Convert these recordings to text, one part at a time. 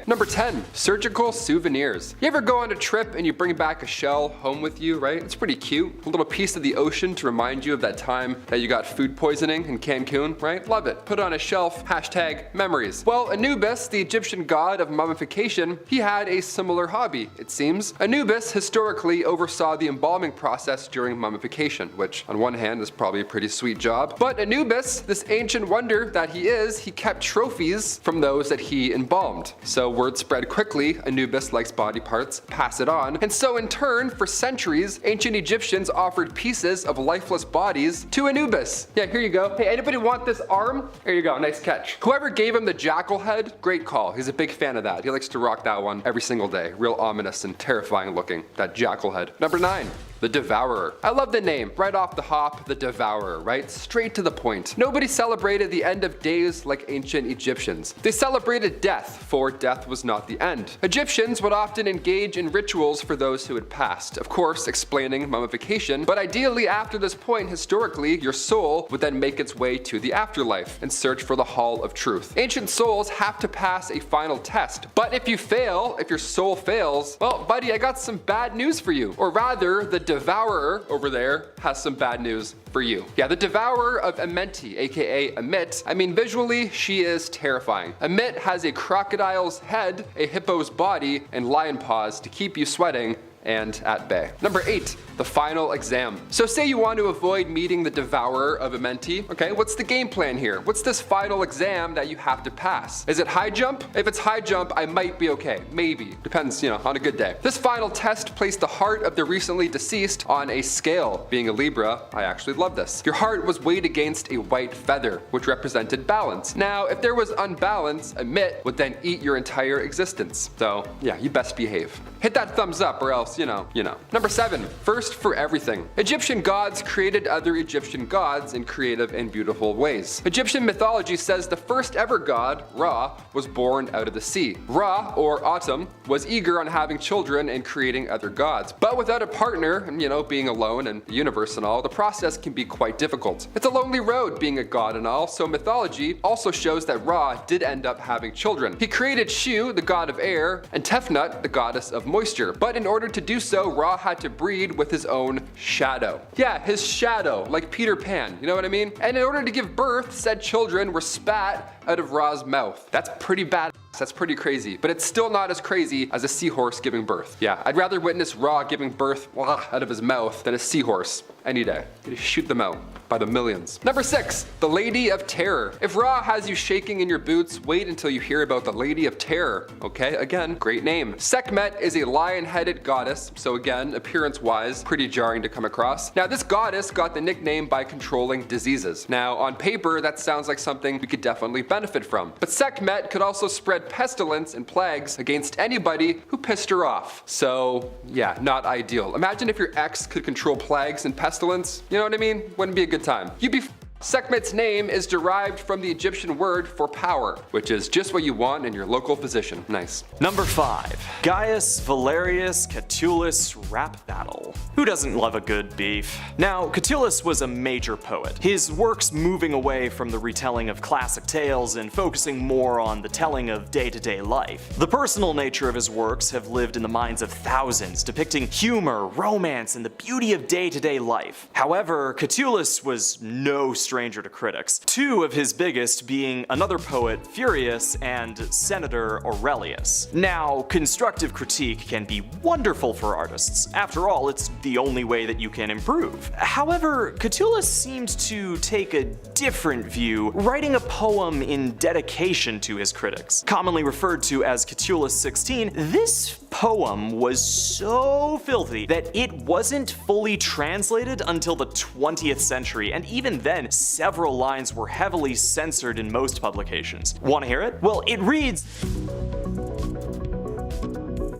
Number 10, surgical souvenirs. You ever go on a trip and you bring back a shell home with you, right? It's pretty cute. A little piece of the ocean to remind you of that time that you got food poisoning in Cancun, right? Love it. Put it on a shelf, hashtag memories. Well, Anubis, the Egyptian god of mummification, he had a similar hobby, it seems. Anubis historically oversaw the embalming process during mummification, which on one hand is probably a pretty sweet job. But Anubis, this ancient wonder that he is, he kept trophies from those that he embalmed. So word spread quickly, Anubis likes body parts, pass it on. And so in turn, for centuries, ancient Egyptians offered pieces of lifeless bodies to Anubis. Yeah, here you go. Hey, anybody want this arm? Here you go, nice catch. Whoever gave him the jackal head, great call. He's a big fan of that. He likes to rock that one every single day. Real ominous and terrifying looking, that jackal head. Number 9. The Devourer. I love the name. Right off the hop, the Devourer, right? Straight to the point. Nobody celebrated the end of days like ancient Egyptians. They celebrated death, for death was not the end. Egyptians would often engage in rituals for those who had passed, of course explaining mummification, but ideally after this point historically, your soul would then make its way to the afterlife and search for the Hall of Truth. Ancient souls have to pass a final test, but if you fail, if your soul fails, well buddy, I got some bad news for you. Or rather, the Devourer over there has some bad news for you. Yeah, the Devourer of Amenti, aka Amit. I mean, visually, she is terrifying. Amit has a crocodile's head, a hippo's body, and lion paws to keep you sweating and at bay. Number 8, the final exam. So say you want to avoid meeting the Devourer of Amenti. Okay, what's the game plan here? What's this final exam that you have to pass? Is it high jump? If it's high jump, I might be okay. Maybe. Depends, on a good day. This final test placed the heart of the recently deceased on a scale. Being a Libra, I actually love this. Your heart was weighed against a white feather, which represented balance. Now, if there was unbalance, Amit would then eat your entire existence. So, yeah, you best behave. Hit that thumbs up or else, you know. Number 7, first for everything. Egyptian gods created other Egyptian gods in creative and beautiful ways. Egyptian mythology says the first ever god, Ra, was born out of the sea. Ra, or Autumn, was eager on having children and creating other gods. But without a partner, and being alone and the universe and all, the process can be quite difficult. It's a lonely road being a god and all, so mythology also shows that Ra did end up having children. He created Shu, the god of air, and Tefnut, the goddess of moisture. But in order to do so, Ra had to breed with his own shadow. Yeah, his shadow, like Peter Pan, you know what I mean? And in order to give birth, said children were spat out of Ra's mouth. That's pretty bad. That's pretty crazy, but it's still not as crazy as a seahorse giving birth. Yeah, I'd rather witness Ra giving birth out of his mouth than a seahorse any day. You shoot them out by the millions. Number 6, the Lady of Terror. If Ra has you shaking in your boots, wait until you hear about the Lady of Terror. Okay, again, great name. Sekhmet is a lion-headed goddess, so again, appearance-wise, pretty jarring to come across. Now, this goddess got the nickname by controlling diseases. Now, on paper, that sounds like something we could definitely benefit from. But Sekhmet could also spread pestilence and plagues against anybody who pissed her off. So, yeah, not ideal. Imagine if your ex could control plagues and pestilence. You know what I mean? Wouldn't be a good time. You'd be Sekhmet's name is derived from the Egyptian word for power, which is just what you want in your local physician. Nice. Number 5. Gaius Valerius Catullus rap battle. Who doesn't love a good beef? Now, Catullus was a major poet, his works moving away from the retelling of classic tales and focusing more on the telling of day-to-day life. The personal nature of his works have lived in the minds of thousands, depicting humor, romance, and the beauty of day-to-day life. However, Catullus was no stranger to critics, 2 of his biggest being another poet, Furius, and Senator Aurelius. Now, constructive critique can be wonderful for artists. After all, it's the only way that you can improve. However, Catullus seemed to take a different view, writing a poem in dedication to his critics. Commonly referred to as Catullus 16, this poem was so filthy that it wasn't fully translated until the 20th century, and even then, several lines were heavily censored in most publications. Want to hear it? Well, it reads...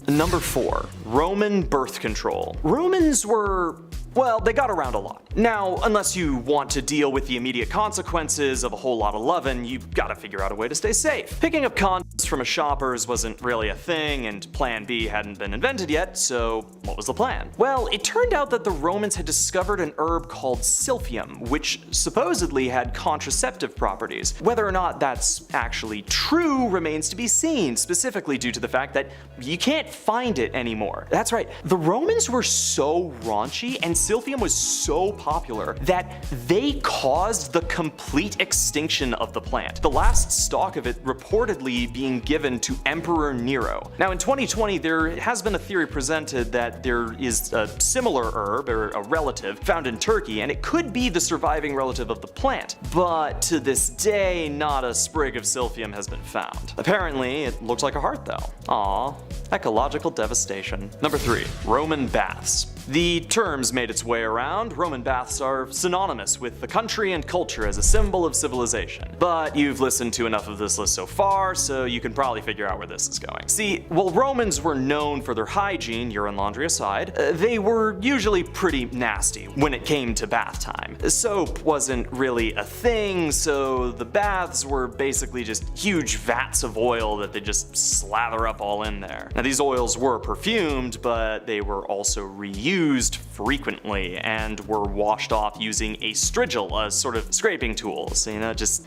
Number 4. Roman birth control. Romans were... well, they got around a lot. Now, unless you want to deal with the immediate consequences of a whole lot of lovin', you've gotta figure out a way to stay safe. Picking up condoms from a shopper's wasn't really a thing, and Plan B hadn't been invented yet, so what was the plan? Well, it turned out that the Romans had discovered an herb called silphium, which supposedly had contraceptive properties. Whether or not that's actually true remains to be seen, specifically due to the fact that you can't find it anymore. That's right, the Romans were so raunchy and silphium was so popular that they caused the complete extinction of the plant, the last stalk of it reportedly being given to Emperor Nero. Now in 2020 there has been a theory presented that there is a similar herb, or a relative, found in Turkey, and it could be the surviving relative of the plant, but to this day not a sprig of silphium has been found. Apparently it looks like a heart though. Aww, ecological devastation. Number 3. Roman baths. The terms made its way around. Roman baths are synonymous with the country and culture as a symbol of civilization. But you've listened to enough of this list so far, so you can probably figure out where this is going. See, while Romans were known for their hygiene, urine laundry aside, they were usually pretty nasty when it came to bath time. Soap wasn't really a thing, so the baths were basically just huge vats of oil that they just slather up all in there. Now these oils were perfumed, but they were also reused frequently and were washed off using a strigil, a sort of scraping tool, so you know, just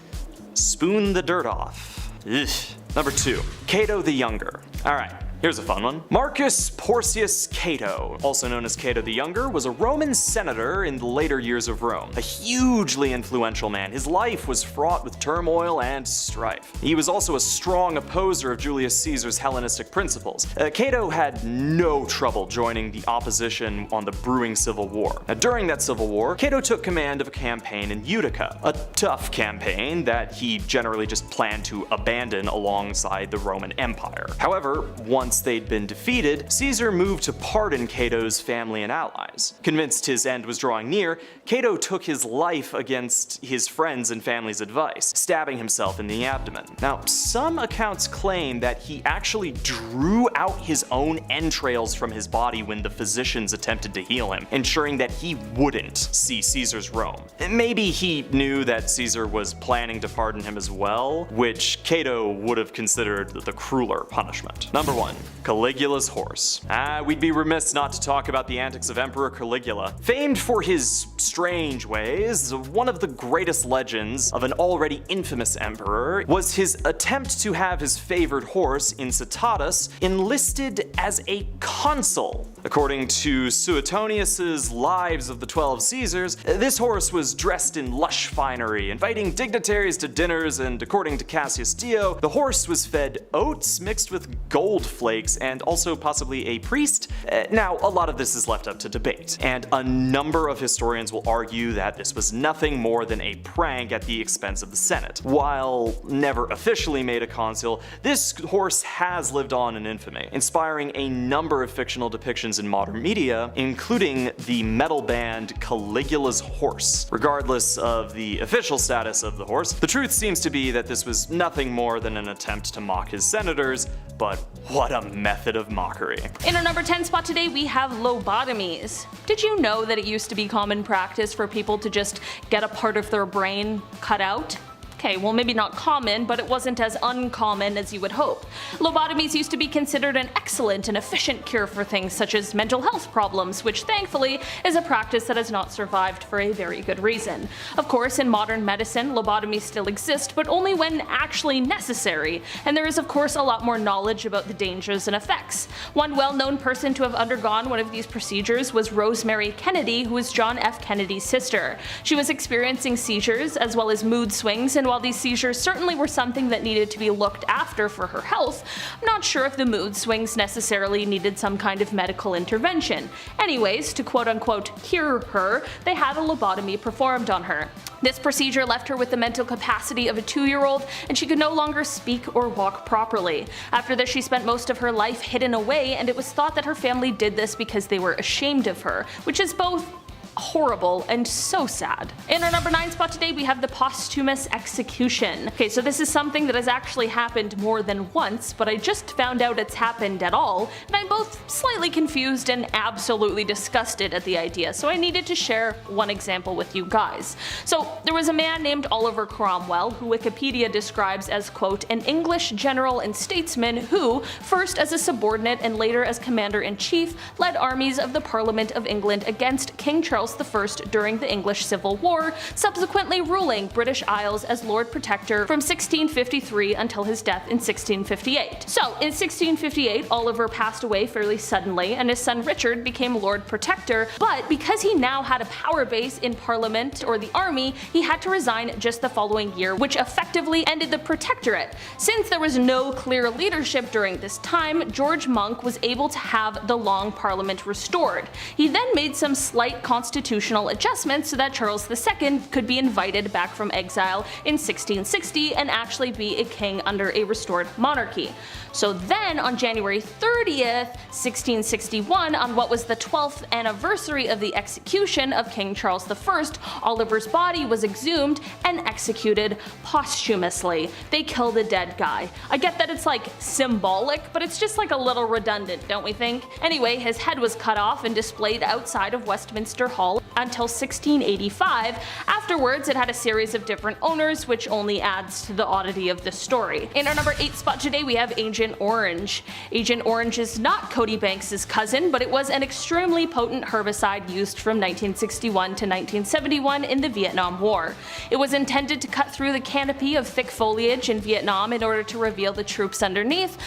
spoon the dirt off. Ugh. Number 2. Cato the Younger. Alright, here's a fun one. Marcus Porcius Cato, also known as Cato the Younger, was a Roman senator in the later years of Rome. A hugely influential man, his life was fraught with turmoil and strife. He was also a strong opposer of Julius Caesar's Hellenistic principles. Cato had no trouble joining the opposition on the brewing civil war. Now, during that civil war, Cato took command of a campaign in Utica, a tough campaign that he generally just planned to abandon alongside the Roman Empire. However, once they'd been defeated, Caesar moved to pardon Cato's family and allies. Convinced his end was drawing near, Cato took his life against his friends' and family's advice, stabbing himself in the abdomen. Now, some accounts claim that he actually drew out his own entrails from his body when the physicians attempted to heal him, ensuring that he wouldn't see Caesar's Rome. Maybe he knew that Caesar was planning to pardon him as well, which Cato would have considered the crueler punishment. Number 1. Caligula's horse. We'd be remiss not to talk about the antics of Emperor Caligula. Famed for his strange ways, one of the greatest legends of an already infamous emperor was his attempt to have his favored horse, Incitatus, enlisted as a consul. According to Suetonius's Lives of the 12 Caesars, this horse was dressed in lush finery, inviting dignitaries to dinners, and according to Cassius Dio, the horse was fed oats mixed with gold flakes and also possibly a priest. Now, a lot of this is left up to debate, and a number of historians will argue that this was nothing more than a prank at the expense of the Senate. While never officially made a consul, this horse has lived on in infamy, inspiring a number of fictional depictions in modern media, including the metal band Caligula's Horse. Regardless of the official status of the horse, the truth seems to be that this was nothing more than an attempt to mock his senators, but what a method of mockery. In our number 10 spot today, we have lobotomies. Did you know that it used to be common practice for people to just get a part of their brain cut out? Okay, well maybe not common, but it wasn't as uncommon as you would hope. Lobotomies used to be considered an excellent and efficient cure for things such as mental health problems, which thankfully is a practice that has not survived for a very good reason. Of course, in modern medicine, lobotomies still exist, but only when actually necessary, and there is of course a lot more knowledge about the dangers and effects. One well-known person to have undergone one of these procedures was Rosemary Kennedy, who was John F. Kennedy's sister. She was experiencing seizures as well as mood swings, and while these seizures certainly were something that needed to be looked after for her health, I'm not sure if the mood swings necessarily needed some kind of medical intervention. Anyways, to quote-unquote cure her, they had a lobotomy performed on her. This procedure left her with the mental capacity of a 2-year-old, and she could no longer speak or walk properly. After this, she spent most of her life hidden away, and it was thought that her family did this because they were ashamed of her, which is both horrible and so sad. In our number 9 spot today we have the posthumous execution. Okay, so this is something that has actually happened more than once, but I just found out it's happened at all, and I'm both slightly confused and absolutely disgusted at the idea, so I needed to share one example with you guys. So there was a man named Oliver Cromwell, who Wikipedia describes as, quote, an English general and statesman who, first as a subordinate and later as commander-in-chief, led armies of the Parliament of England against King Charles I during the English Civil War, subsequently ruling British Isles as Lord Protector from 1653 until his death in 1658. So in 1658, Oliver passed away fairly suddenly, and his son Richard became Lord Protector, but because he now had a power base in Parliament or the army, he had to resign just the following year, which effectively ended the Protectorate. Since there was no clear leadership during this time, George Monk was able to have the Long Parliament restored. He then made some slight constitutional adjustments so that Charles II could be invited back from exile in 1660 and actually be a king under a restored monarchy. So then on January 30th, 1661, on what was the 12th anniversary of the execution of King Charles I, Oliver's body was exhumed and executed posthumously. They killed a dead guy. I get that it's like symbolic, but it's just like a little redundant, don't we think? Anyway, his head was cut off and displayed outside of Westminster Hall until 1685. Afterwards, it had a series of different owners, which only adds to the oddity of the story. In our number 8 spot today, we have Agent Orange. Agent Orange is not Cody Banks' cousin, but it was an extremely potent herbicide used from 1961 to 1971 in the Vietnam War. It was intended to cut through the canopy of thick foliage in Vietnam in order to reveal the troops underneath,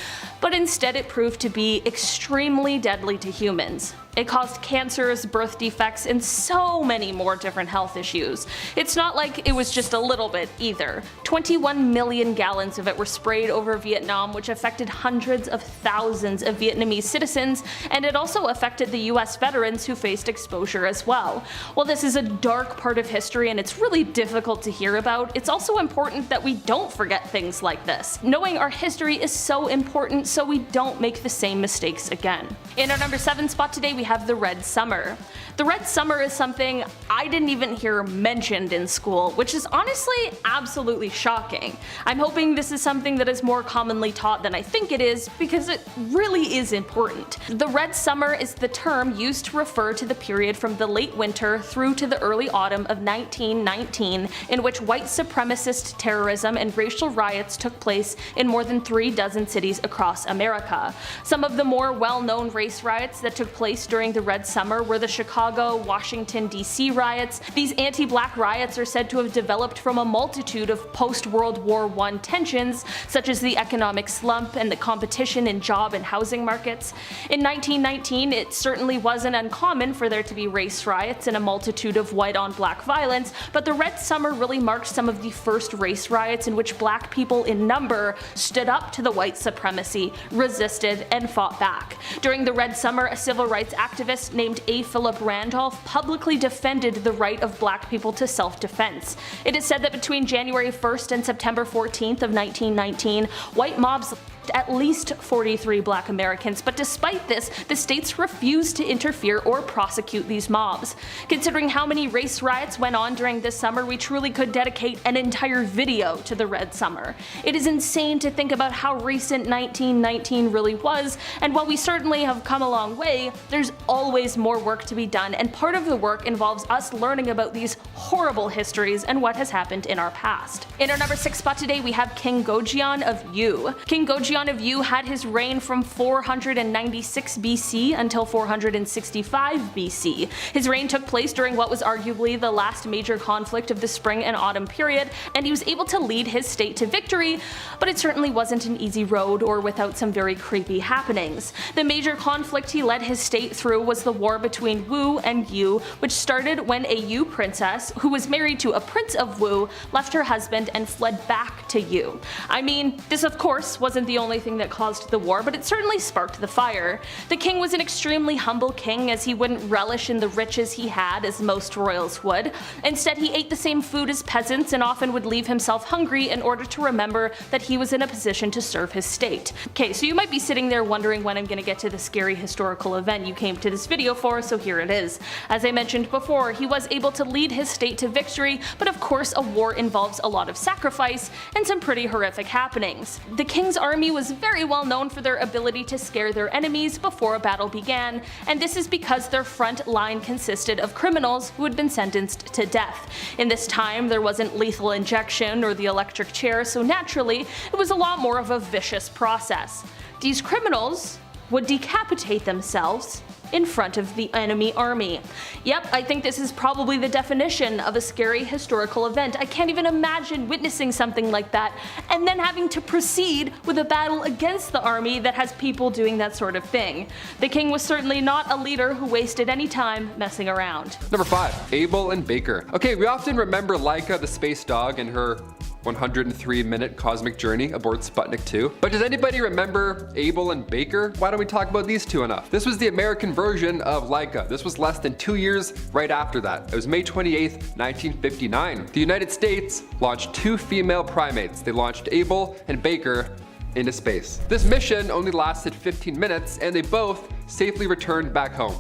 but instead it proved to be extremely deadly to humans. It caused cancers, birth defects, and so many more different health issues. It's not like it was just a little bit either. 21 million gallons of it were sprayed over Vietnam, which affected hundreds of thousands of Vietnamese citizens, and it also affected the US veterans who faced exposure as well. While this is a dark part of history and it's really difficult to hear about, it's also important that we don't forget things like this. Knowing our history is so important so we don't make the same mistakes again. In our number 7 spot today, we have the Red Summer. The Red Summer is something I didn't even hear mentioned in school, which is honestly absolutely shocking. I'm hoping this is something that is more commonly taught than I think it is, because it really is important. The Red Summer is the term used to refer to the period from the late winter through to the early autumn of 1919, in which white supremacist terrorism and racial riots took place in more than 36 cities across America. Some of the more well-known race riots that took place during the Red Summer were the Chicago, Washington, D.C. riots. These anti-black riots are said to have developed from a multitude of post-World War I tensions, such as the economic slump and the competition in job and housing markets. In 1919, it certainly wasn't uncommon for there to be race riots and a multitude of white-on-black violence, but the Red Summer really marked some of the first race riots in which black people in number stood up to the white supremacy, resisted, and fought back. During the Red Summer, a civil rights activist named A. Philip Randolph publicly defended the right of black people to self-defense. It is said that between January 1st and September 14th of 1919, white mobs at least 43 black Americans, but despite this, the states refused to interfere or prosecute these mobs. Considering how many race riots went on during this summer, we truly could dedicate an entire video to the Red Summer. It is insane to think about how recent 1919 really was, and while we certainly have come a long way, there's always more work to be done, and part of the work involves us learning about these horrible histories and what has happened in our past. In our number 6 spot today, we have King Gojong of Yu. King Gojong of Yu had his reign from 496 BC until 465 BC. His reign took place during what was arguably the last major conflict of the spring and autumn period, and he was able to lead his state to victory, but it certainly wasn't an easy road or without some very creepy happenings. The major conflict he led his state through was the war between Wu and Yu, which started when a Yu princess, who was married to a prince of Wu, left her husband and fled back to Yu. I mean, this of course wasn't the only thing that caused the war, but it certainly sparked the fire. The king was an extremely humble king, as he wouldn't relish in the riches he had as most royals would. Instead, he ate the same food as peasants and often would leave himself hungry in order to remember that he was in a position to serve his state. Okay, so you might be sitting there wondering when I'm gonna get to the scary historical event you came to this video for, so here it is. As I mentioned before, he was able to lead his state to victory, but of course a war involves a lot of sacrifice and some pretty horrific happenings. The king's army was very well known for their ability to scare their enemies before a battle began, and this is because their front line consisted of criminals who had been sentenced to death. In this time, there wasn't lethal injection or the electric chair, so naturally, it was a lot more of a vicious process. These criminals would decapitate themselves in front of the enemy army. Yep, I think this is probably the definition of a scary historical event. I can't even imagine witnessing something like that and then having to proceed with a battle against the army that has people doing that sort of thing. The king was certainly not a leader who wasted any time messing around. Number 5. Abel and Baker. Okay, we often remember Laika the space dog and her 103-minute cosmic journey aboard Sputnik 2. But does anybody remember Abel and Baker? Why don't we talk about these two enough? This was the American version of Laika. This was less than 2 years right after that. It was May 28th, 1959. The United States launched 2 female primates. They launched Abel and Baker into space. This mission only lasted 15 minutes and they both safely returned back home.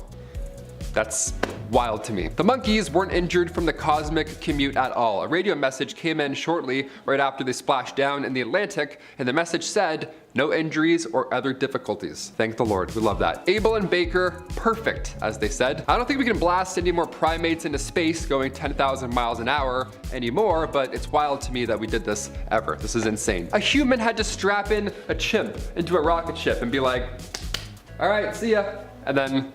That's wild to me. The monkeys weren't injured from the cosmic commute at all. A radio message came in shortly right after they splashed down in the Atlantic, and the message said, "No injuries or other difficulties." Thank the Lord, we love that. Abel and Baker, perfect, as they said. I don't think we can blast any more primates into space going 10,000 miles an hour anymore, but it's wild to me that we did this ever. This is insane. A human had to strap in a chimp into a rocket ship and be like, all right, see ya. And then,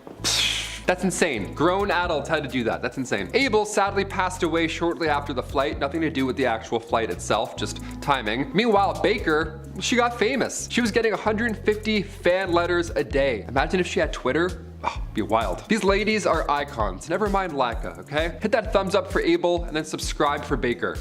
that's insane. Grown adults had to do that. That's insane. Abel sadly passed away shortly after the flight. Nothing to do with the actual flight itself, just timing. Meanwhile, Baker, she got famous. She was getting 150 fan letters a day. Imagine if she had Twitter. Oh, it'd be wild. These ladies are icons. Never mind Laika, okay? Hit that thumbs up for Abel and then subscribe for Baker.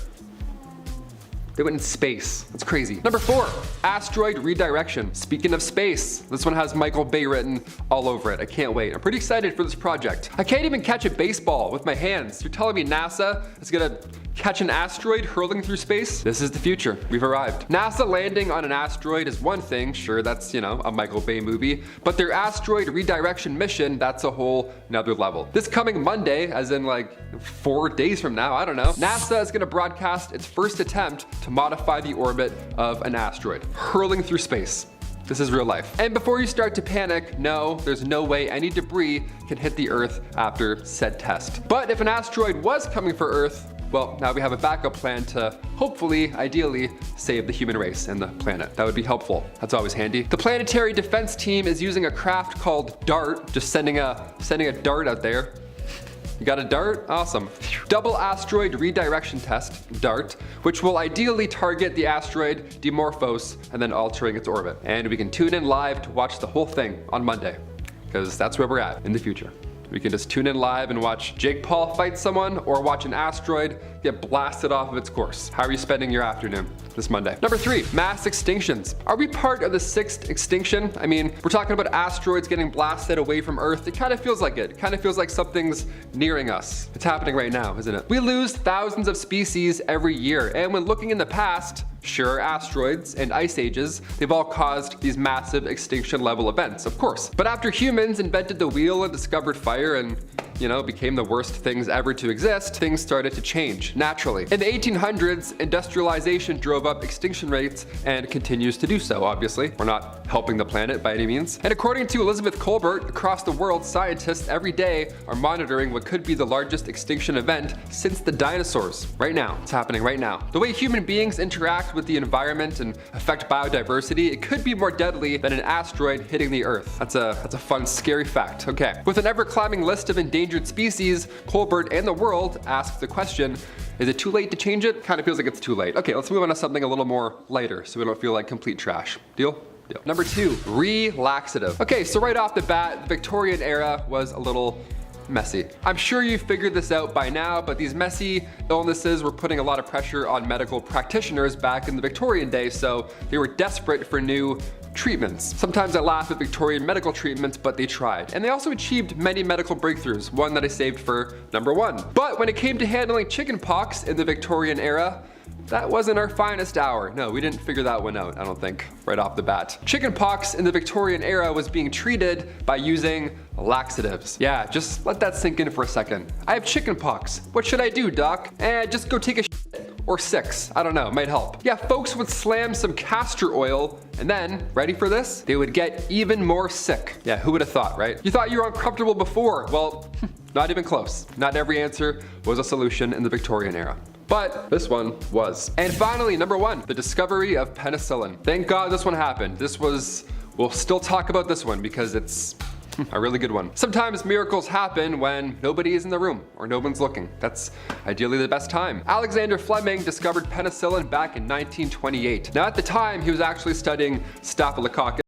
They went in space. That's crazy. Number 4, Asteroid Redirection. Speaking of space, this one has Michael Bay written all over it. I can't wait. I'm pretty excited for this project. I can't even catch a baseball with my hands. You're telling me NASA is gonna catch an asteroid hurling through space? This is the future. We've arrived. NASA landing on an asteroid is one thing. Sure, that's, you know, a Michael Bay movie. But their asteroid redirection mission, that's a whole nother level. This coming Monday, as in like 4 days from now, I don't know, NASA is gonna broadcast its first attempt to modify the orbit of an asteroid, hurling through space. This is real life. And before you start to panic, no, there's no way any debris can hit the Earth after said test. But if an asteroid was coming for Earth, well, now we have a backup plan to hopefully, ideally, save the human race and the planet. That would be helpful. That's always handy. The planetary defense team is using a craft called DART, just sending a dart out there. You got a dart? Awesome. Double asteroid redirection test, DART, which will ideally target the asteroid Dimorphos and then altering its orbit. And we can tune in live to watch the whole thing on Monday, because that's where we're at in the future. We can just tune in live and watch Jake Paul fight someone or watch an asteroid get blasted off of its course. How are you spending your afternoon this Monday? Number 3, mass extinctions. Are we part of the 6th extinction? I mean, we're talking about asteroids getting blasted away from Earth. It kind of feels like it. It kind of feels like something's nearing us. It's happening right now, isn't it? We lose thousands of species every year, and when looking in the past, sure, asteroids and ice ages, they've all caused these massive extinction level events, of course. But after humans invented the wheel and discovered fire and, you know, became the worst things ever to exist, things started to change naturally. In the 1800s, industrialization drove up extinction rates and continues to do so, obviously. We're not helping the planet by any means. And according to Elizabeth Colbert, across the world, scientists every day are monitoring what could be the largest extinction event since the dinosaurs. Right now, it's happening right now. The way human beings interact with the environment and affect biodiversity, it could be more deadly than an asteroid hitting the Earth. That's a fun, scary fact. Okay. With an ever-climbing list of endangered species, Colbert and the world ask the question, is it too late to change it? Kind of feels like it's too late. Okay, let's move on to something a little more lighter so we don't feel like complete trash. Deal? Deal. Number 2, relaxative. Okay, so right off the bat, the Victorian era was a little messy. I'm sure you figured this out by now, but these messy illnesses were putting a lot of pressure on medical practitioners back in the Victorian day, so they were desperate for new treatments. Sometimes I laugh at Victorian medical treatments, but they tried. And they also achieved many medical breakthroughs, one that I saved for number 1. But when it came to handling chickenpox in the Victorian era, that wasn't our finest hour. No, we didn't figure that one out, I don't think, right off the bat. Chickenpox in the Victorian era was being treated by using laxatives. Yeah, just let that sink in for a second. I have chickenpox. What should I do, doc? Just go take a shit. Or 6, I don't know, might help. Yeah, folks would slam some castor oil and then, ready for this? They would get even more sick. Yeah, who would have thought, right? You thought you were uncomfortable before. Well, not even close. Not every answer was a solution in the Victorian era. But this one was. And finally, number 1, the discovery of penicillin. Thank God this one happened. We'll still talk about this one because it's a really good one. Sometimes miracles happen when nobody is in the room or no one's looking. That's ideally the best time. Alexander Fleming discovered penicillin back in 1928. Now at the time, he was actually studying Staphylococcus